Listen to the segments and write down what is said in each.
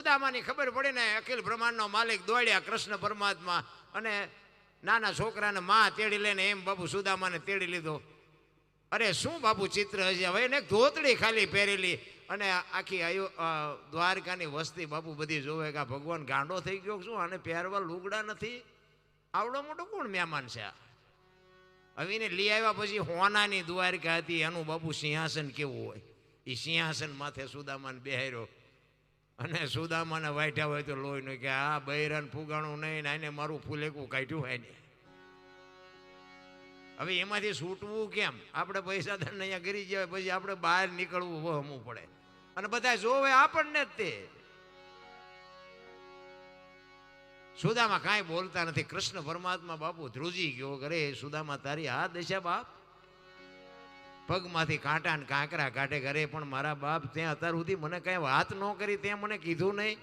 સુદામાની ખબર પડી ને અખિલ બ્રહ્માંડનો માલિક દોડ્યા કૃષ્ણ પરમાત્મા અને નાના છોકરાને માં તેડી લઈને એમ બાપુ સુદામાને તેડી લીધો. અરે શું બાપુ ચિત્ર હશે, હવે એને ધોતડી ખાલી પહેરેલી અને આખી દ્વારકાની વસ્તી બાપુ બધી જોવે કે આ ભગવાન ગાંડો થઈ ગયો શું, આને પહેરવા લુગડા નથી, આવડો મોટો કોણ મહેમાન છે આ. હવે એને લઈ આવ્યા પછી હોનાની દ્વારકા હતી, એનું બાપુ સિંહાસન કેવું હોય, એ સિંહાસન માથે સુદામાને બેહાર્યો અને સુદામાને વાઢ્યા હોય તો લોહીનું કે આ બૈરાન ફુગાણું નહીં ને એને મારું ફૂલેકું કાઢ્યું હોય ને. હવે એમાંથી છૂટવું કેમ, આપણે પૈસા ધન અહીંયા ગરી જાય પછી આપણે બહાર નીકળવું વહમવું પડે અને બધા જોવે આપણને જ. તે સુદામા કાંઈ બોલતા નથી. કૃષ્ણ પરમાત્મા બાપુ ધ્રુજી ગયો, કરે સુદામા તારી આ દશા બાપ, પગમાંથી કાંટા ને કાંકરા કાઢે. કરે પણ મારા બાપ ત્યાં અત્યાર સુધી મને કઈ વાત ન કરી, ત્યાં મને કીધું નહીં.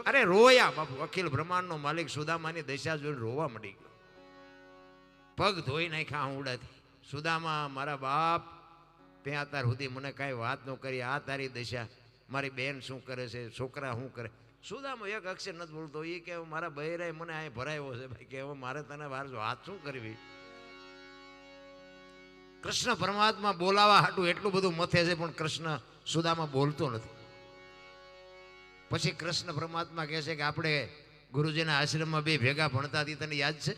અરે રોયા બાપુ, અખિલ બ્રહ્માંડનો માલિક સુદામાની દશા જોઈને રોવા મળી ગયો, પગ ધોઈ નાખ્યા ઉડાથી. સુદામા મારા બાપ ત્યાં અત્યાર સુધી મને કાંઈ વાત ન કરી, આ તારી દશા, મારી બેન શું કરે છે, છોકરા શું કરે. સુદામા એક અક્ષર નથી બોલતો. એ કે મારા બહેરાએ મને અહીં ભરાયો છે ભાઈ, કે હવે મારે તને વારસો હાથ શું કરવી. કૃષ્ણ પરમાત્મા બોલાવા હાટું એટલું બધું મથે છે પણ કૃષ્ણ સુદામા બોલતો નથી. પછી કૃષ્ણ પરમાત્મા કહે છે કે આપણે ગુરુજીના આશ્રમમાં બે ભેગા ભણતા હતી, તને યાદ છે?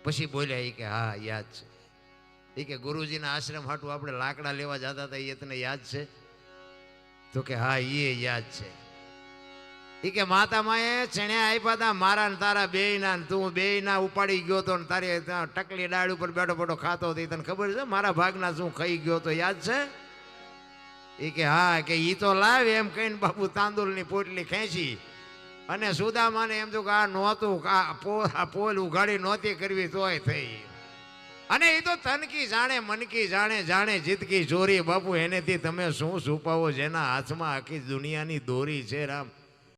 પછી બોલ્યા એ કે હા યાદ છે. એ કે ગુરુજીના આશ્રમ હાટું આપણે લાકડા લેવા જતા હતા, એ તને યાદ છે? તો કે હા એ યાદ છે. એ કે માતા માએ ચણ્યા આપ્યા હતા મારા ને તારા બેયના, તું બેયના ઉપાડી ગયો તો તારી ટકલી ડાળ ઉપર બેઠો બેઠો ખાતો હતો, તને ખબર છે? મારા ભાગના શું ખાઈ ગયો તો યાદ છે? એ કે હા, કે ઈ તો લાવ એમ કહીને બાપુ તાંદુલની પોટલી ખેંચી અને સુદામાને એમ તો કે આ નહોતું, આ પોલ ઉઘાડી નહોતી કરવી તોય થઈ. અને એ તો તનકી જાણે મનકી જાણે, જાણે જીતકી ચોરી. બાપુ એનેથી તમે શું છુપાવો, જેના હાથમાં આખી દુનિયાની દોરી છે રામ.